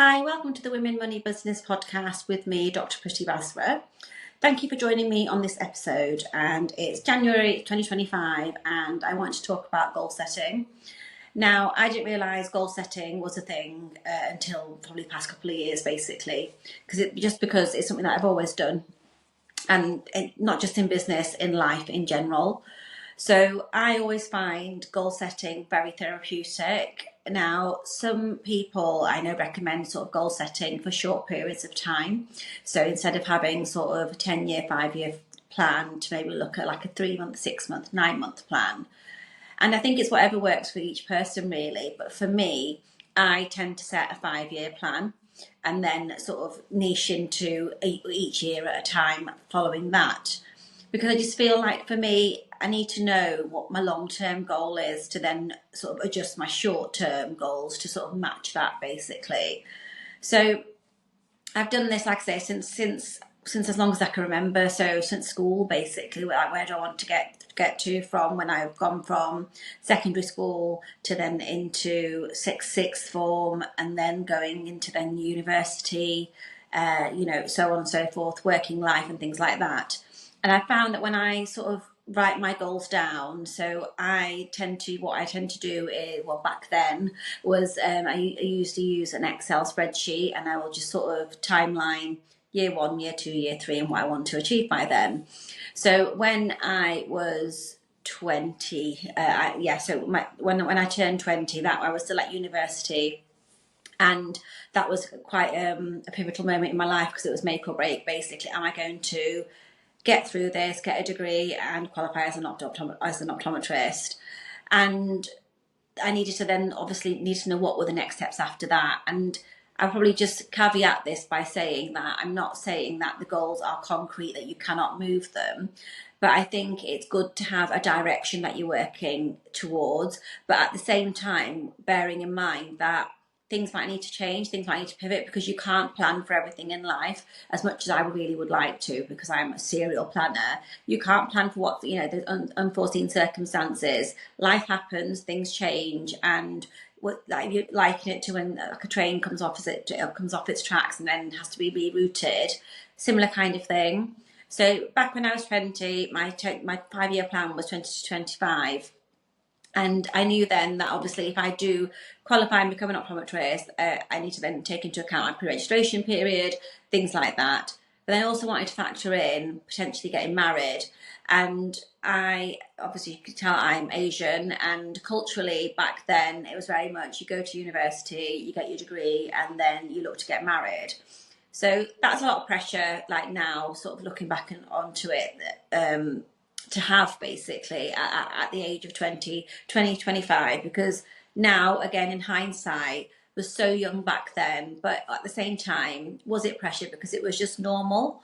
Hi, welcome to the Women Money Business podcast with me, Dr. Priti Basra. Thank you for joining me on this episode, and it's January 2025 and I want to talk about goal setting. Now, I didn't realise goal setting was a thing until probably the past couple of years, basically, because it's something that I've always done, and not just in business, in life in general. So I always find goal setting very therapeutic. Now, some people I know recommend sort of goal setting for short periods of time. So instead of having sort of a 10-year, 5-year plan, to maybe look at like a 3-month, 6-month, 9-month plan. And I think it's whatever works for each person, really. But for me, I tend to set a 5-year plan and then sort of niche into each year at a time following that. Because I just feel like for me, I need to know what my long-term goal is to then sort of adjust my short-term goals to sort of match that, basically. So I've done this, like I say, since as long as I can remember. So since school, basically, like where do I want to get to from when I've gone from secondary school to then into sixth form, and then going into then university, so on and so forth, working life and things like that. And I found that when I sort of write my goals down, so what I tend to do is, well, back then was I used to use an Excel spreadsheet, and I will just sort of timeline year 1, year 2, year 3, and what I want to achieve by then. So when I was 20, when I turned 20, that I was still at university. And that was quite a pivotal moment in my life, because it was make or break, basically. Am I going to get through this, get a degree and qualify as an optometrist? And I needed to know what were the next steps after that. And I'll probably just caveat this by saying that I'm not saying that the goals are concrete, that you cannot move them. But I think it's good to have a direction that you're working towards, but at the same time, bearing in mind that things might need to change, things might need to pivot, because you can't plan for everything in life as much as I really would like to, because I'm a serial planner. You can't plan for what, there's unforeseen circumstances. Life happens, things change, and you liken it to when like a train comes off its tracks and then has to be rerouted. Similar kind of thing. So back when I was 20, my 5-year plan was 20 to 25. And I knew then that obviously if I do qualify and become an optometrist, I need to then take into account my pre-registration period, things like that. But I also wanted to factor in potentially getting married. And obviously you could tell I'm Asian, and culturally back then it was very much you go to university, you get your degree, and then you look to get married. So that's a lot of pressure, like now, sort of looking back onto it, to have basically at the age of 25, because now, again, in hindsight, was so young back then, but at the same time, was it pressure because it was just normal?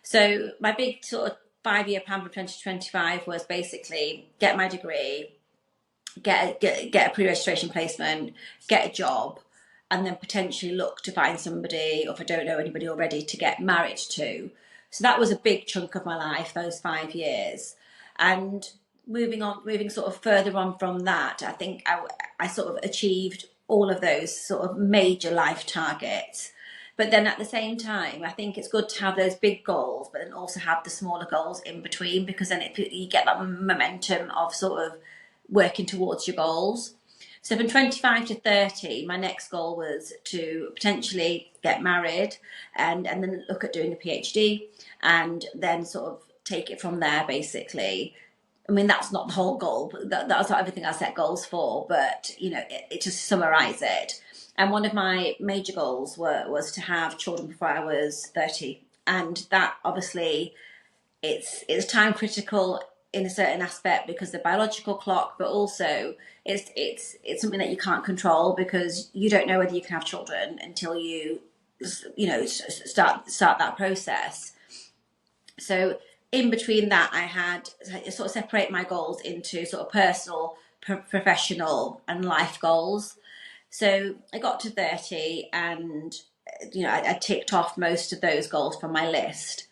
So my big sort of 5-year plan for 2025 was basically get my degree, get a pre-registration placement, get a job, and then potentially look to find somebody, or if I don't know anybody already, to get married to. So that was a big chunk of my life, those 5 years. And moving sort of further on from that, I think I sort of achieved all of those sort of major life targets. But then at the same time, I think it's good to have those big goals, but then also have the smaller goals in between, because then you get that momentum of sort of working towards your goals. So from 25 to 30, my next goal was to potentially get married and then look at doing a PhD, and then sort of take it from there, basically. I mean, that's not the whole goal, but that's not everything I set goals for, but it just summarize it. And one of my major goals was to have children before I was 30. And that obviously it's time critical in a certain aspect, because the biological clock, but also it's something that you can't control, because you don't know whether you can have children until you start that process. So in between that, I had sort of separate my goals into sort of personal, professional, and life goals. So I got to 30, and I ticked off most of those goals from my list.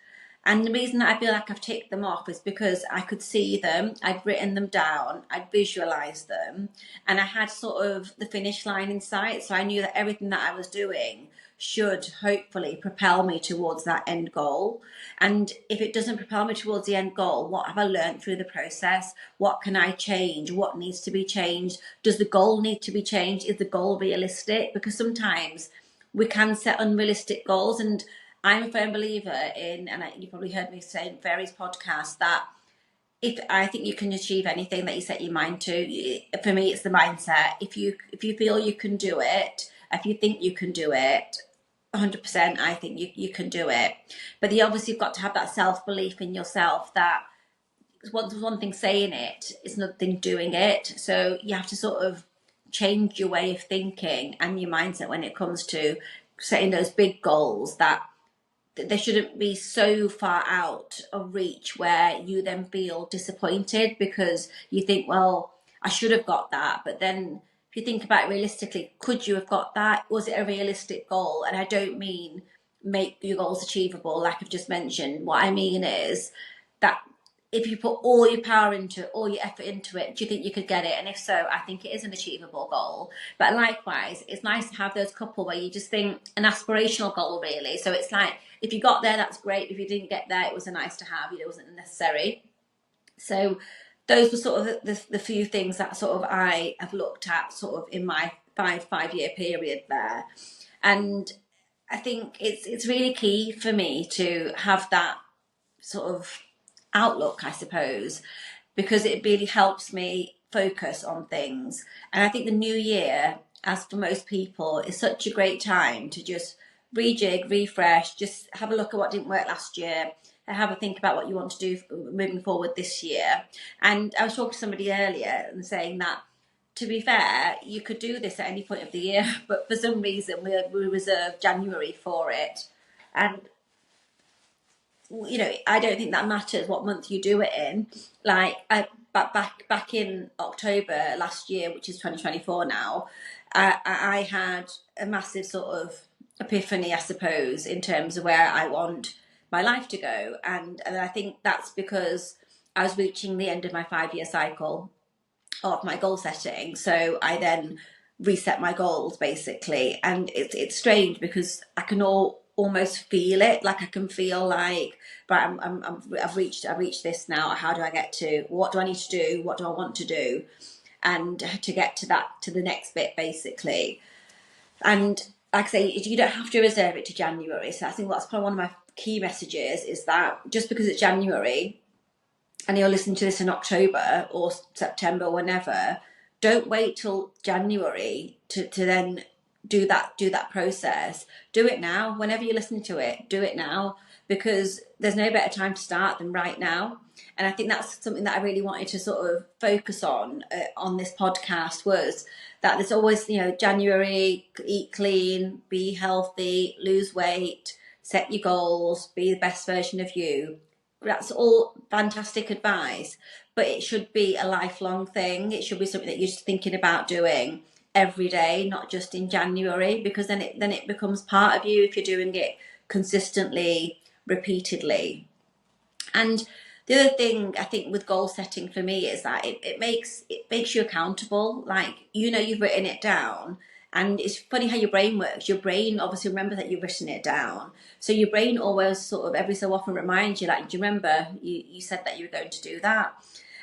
And the reason that I feel like I've ticked them off is because I could see them, I'd written them down, I'd visualized them, and I had sort of the finish line in sight. So I knew that everything that I was doing should hopefully propel me towards that end goal. And if it doesn't propel me towards the end goal, what have I learned through the process? What can I change? What needs to be changed? Does the goal need to be changed? Is the goal realistic? Because sometimes we can set unrealistic goals. And I'm a firm believer in, and you probably heard me say in various podcasts, that if I think you can achieve anything that you set your mind to. For me, it's the mindset. If you feel you can do it, if you think you can do it, 100%, I think you can do it. But you obviously have got to have that self-belief in yourself that one thing saying it, it's another thing doing it. So you have to sort of change your way of thinking and your mindset when it comes to setting those big goals, that they shouldn't be so far out of reach where you then feel disappointed because you think, well, I should have got that. But then if you think about it realistically, could you have got that? Was it a realistic goal? And I don't mean make your goals achievable, like I've just mentioned. What I mean is that if you put all your power into it, all your effort into it, do you think you could get it? And if so, I think it is an achievable goal. But likewise, it's nice to have those couple where you just think an aspirational goal, really. So it's like, if you got there, that's great. If you didn't get there, it was a nice to have, it wasn't necessary. So those were sort of the few things that sort of I have looked at sort of in my five-year period there. And I think it's really key for me to have that sort of outlook, I suppose, because it really helps me focus on things. And I think the new year, as for most people, is such a great time to just rejig, refresh, just have a look at what didn't work last year, and have a think about what you want to do moving forward this year. And I was talking to somebody earlier and saying that, to be fair, you could do this at any point of the year, but for some reason we reserve January for it. And I don't think that matters what month you do it in. Like, back in October last year, which is 2024 now, I had a massive sort of epiphany, I suppose, in terms of where I want my life to go. And I think that's because I was reaching the end of my 5-year cycle of my goal setting. So I then reset my goals, basically. And it's strange because I can almost feel it. Like, I can feel like, right, I've reached this now. How do I get to, what do I need to do? What do I want to do? And to get to the next bit, basically. And like I say, you don't have to reserve it to January. So I think that's probably one of my key messages, is that just because it's January and you're listening to this in October or September, whenever, don't wait till January to then do that process. Do it now. Whenever you're listening to it, do it now, because there's no better time to start than right now. And I think that's something that I really wanted to sort of focus on this podcast, was that there's always, January, eat clean, be healthy, lose weight, set your goals, be the best version of you. That's all fantastic advice, but it should be a lifelong thing. It should be something that you're just thinking about doing every day, not just in January, because then it becomes part of you if you're doing it consistently, repeatedly. And the other thing I think with goal setting for me is that it makes you accountable. Like, you've written it down. And it's funny how your brain works. Your brain obviously remembers that you've written it down. So your brain always sort of every so often reminds you, like, do you remember you said that you were going to do that?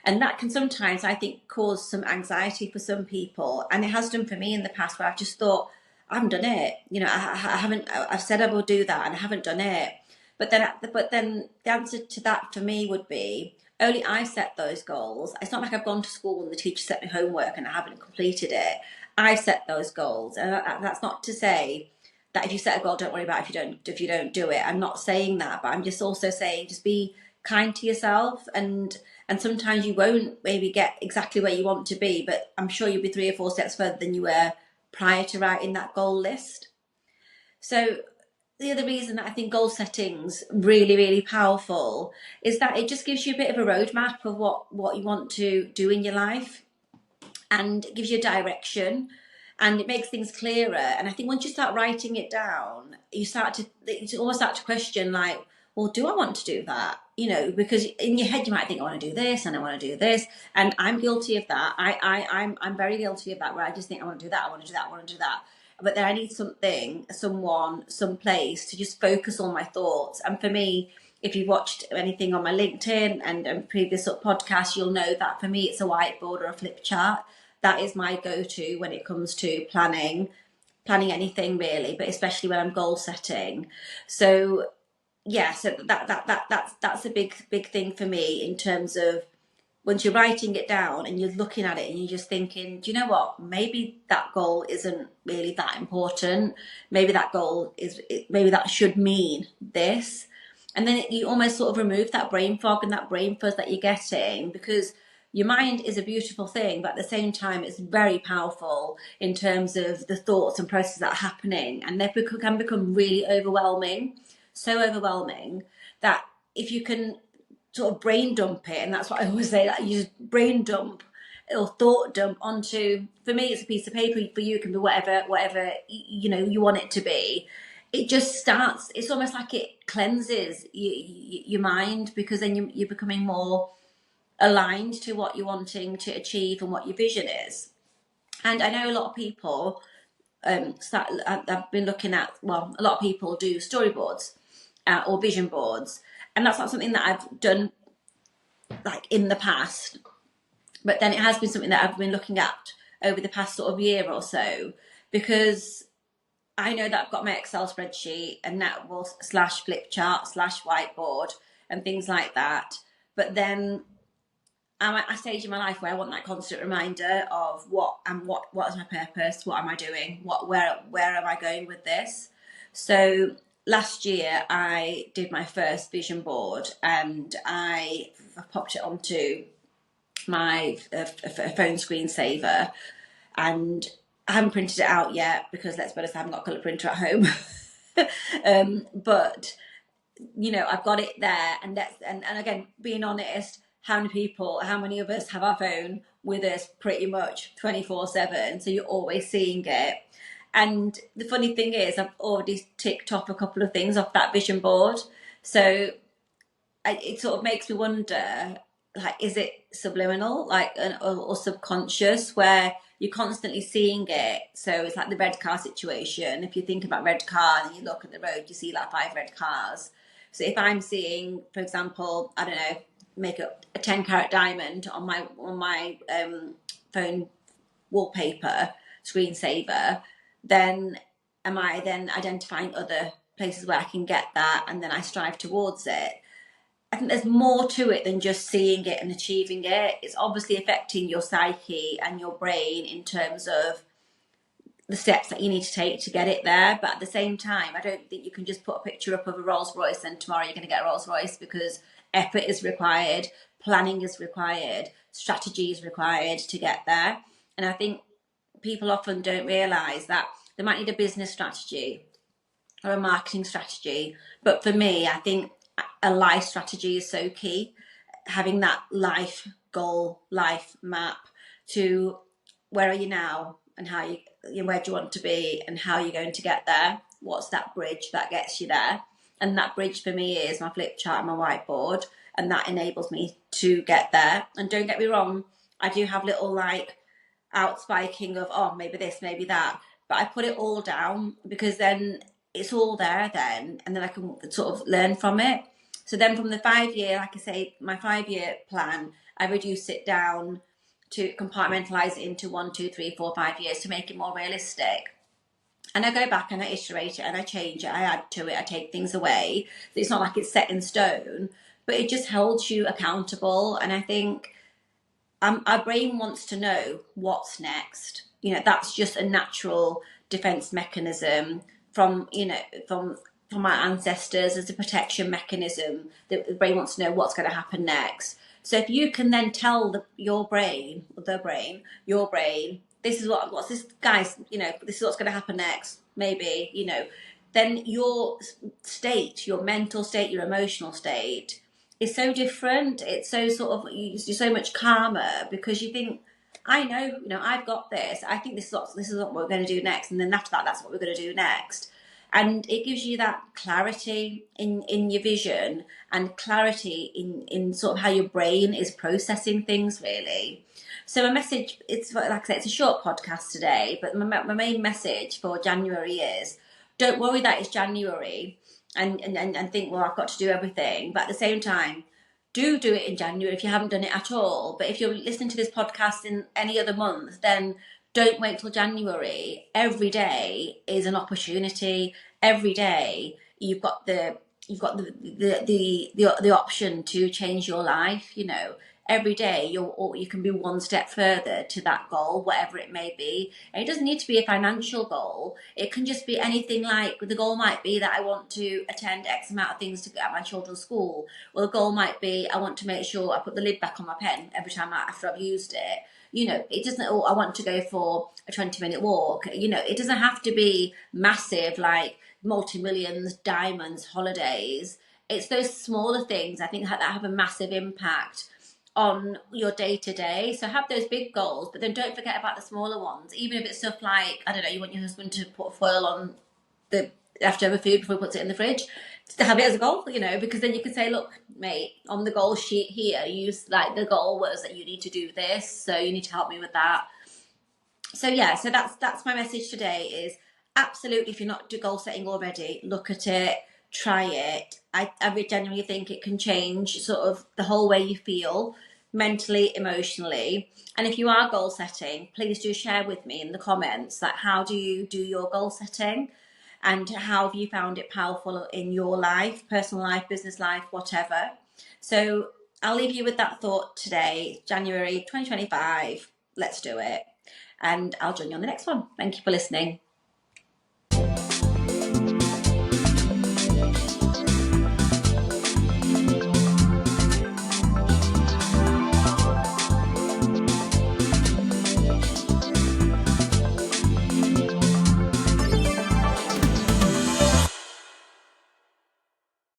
And that can sometimes, I think, cause some anxiety for some people. And it has done for me in the past, where I've just thought, I haven't done it. I've said I will do that and I haven't done it. But then the answer to that for me would be, only I set those goals. It's not like I've gone to school and the teacher set me homework and I haven't completed it. I set those goals. And that's not to say that if you set a goal, don't worry about it if you don't do it. I'm not saying that, but I'm just also saying, just be kind to yourself, and sometimes you won't maybe get exactly where you want to be, but I'm sure you'll be 3 or 4 steps further than you were prior to writing that goal list. So the other reason that I think goal setting's really, really powerful is that it just gives you a bit of a roadmap of what you want to do in your life, and it gives you a direction, and it makes things clearer. And I think once you start writing it down, you almost start to question, like, well, do I want to do that? Because in your head you might think, I want to do this and I want to do this. And I'm guilty of that. I'm very guilty of that, where I just think, I want to do that, I want to do that, I want to do that. but then I need something, someone, someplace to just focus on my thoughts. And for me, if you've watched anything on my LinkedIn and previous podcasts, you'll know that for me, it's a whiteboard or a flip chart. That is my go-to when it comes to planning anything really, but especially when I'm goal setting. So yeah, so that's a big thing for me in terms of once you're writing it down and you're looking at it and you're just thinking, do you know what? Maybe that goal isn't really that important. Maybe that goal maybe that should mean this. And then you almost sort of remove that brain fog and that brain fuzz that you're getting, because your mind is a beautiful thing, but at the same time, it's very powerful in terms of the thoughts and processes that are happening. And they can become really overwhelming, so overwhelming that if you can sort of brain dump it, and that's what I always say, that you just brain dump or thought dump onto, for me it's a piece of paper, for you it can be whatever you want it to be. It just starts, it's almost like it cleanses your mind, because then you're becoming more aligned to what you're wanting to achieve and what your vision is. And I know a lot of people I've been looking at, well, a lot of people do storyboards or vision boards, and that's not something that I've done like in the past, but then it has been something that I've been looking at over the past sort of year or so, because I know that I've got my Excel spreadsheet and that will slash flip chart slash whiteboard and things like that, but then I'm at a stage in my life where I want that constant reminder of what is my purpose, what am I doing, where am I going with this. So last year I did my first vision board, and I popped it onto my phone screensaver, and I haven't printed it out yet because, let's be honest, I haven't got a colour printer at home. But I've got it there, and again, being honest, how many of us have our phone with us pretty much 24/7, so you're always seeing it. And the funny thing is, I've already ticked off a couple of things off that vision board, so it sort of makes me wonder, like, is it subliminal, like, or subconscious, where you're constantly seeing it? So it's like the red car situation. If you think about red car and you look at the road, you see like 5 red cars. So if I'm seeing, for example, I don't know, make a 10-carat diamond on my phone wallpaper screensaver, then am I then identifying other places where I can get that, and then I strive towards it? I think there's more to it than just seeing it and achieving it. It's obviously affecting your psyche and your brain in terms of the steps that you need to take to get it there. But at the same time, I don't think you can just put a picture up of a Rolls Royce and tomorrow you're going to get a Rolls Royce, because effort is required, planning is required, strategy is required to get there. And I think people often don't realise that they might need a business strategy or a marketing strategy. But for me, I think a life strategy is so key. Having that life goal, life map to where are you now, and how where do you want to be, and how you're going to get there. What's that bridge that gets you there? And that bridge for me is my flip chart and my whiteboard, and that enables me to get there. And don't get me wrong, I do have little like outspiking of, oh, maybe this, maybe that, but I put it all down because then it's all there then, and then I can sort of learn from it. So then from the 5-year, like I say, my 5-year plan, I reduce it down to compartmentalize it into 1, 2, 3, 4, 5 years to make it more realistic. And I go back and I iterate it and I change it, I add to it, I take things away. It's not like it's set in stone, but it just holds you accountable. And I think our brain wants to know what's next. That's just a natural defense mechanism from our ancestors, as a protection mechanism. The brain wants to know what's going to happen next. So if you can then tell your brain, this is what's this, guys, this is what's going to happen next, maybe, then your state, your mental state, your emotional state is so different. It's so sort of, you're so much calmer, because you think, I know, I've got this. I think this is what we're going to do next. And then after that, that's what we're going to do next. And it gives you that clarity in your vision and clarity in sort of how your brain is processing things, really. So my message, it's like I said, it's a short podcast today, but my main message for January is, don't worry that it's January and think, well, I've got to do everything. But at the same time, do it in January if you haven't done it at all. But if you're listening to this podcast in any other month, then don't wait till January. Every day is an opportunity. Every day you've got the option to change your life. You know, every day you can be one step further to that goal, whatever it may be. And it doesn't need to be a financial goal. It can just be anything. Like the goal might be that I want to attend X amount of things at my children's school. Well, the goal might be I want to make sure I put the lid back on my pen every time after I've used it. You know, it doesn't, oh, I want to go for a 20-minute walk. You know, it doesn't have to be massive, like multi-millions, diamonds, holidays. It's those smaller things, I think, that have a massive impact on your day-to-day. So have those big goals, but then don't forget about the smaller ones. Even if it's stuff like, I don't know, you want your husband to put foil on the leftover food before he puts it in the fridge, to have it as a goal, you know, because then you can say, look, mate, on the goal sheet here, like the goal was that you need to do this, so you need to help me with that. So yeah, so that's my message today is, absolutely, if you're not goal setting already, look at it, try it. I genuinely think it can change sort of the whole way you feel mentally, emotionally. And if you are goal setting, please do share with me in the comments, like, how do you do your goal setting? And how have you found it powerful in your life, personal life, business life, whatever. So I'll leave you with that thought today, January 2025. Let's do it. And I'll join you on the next one. Thank you for listening.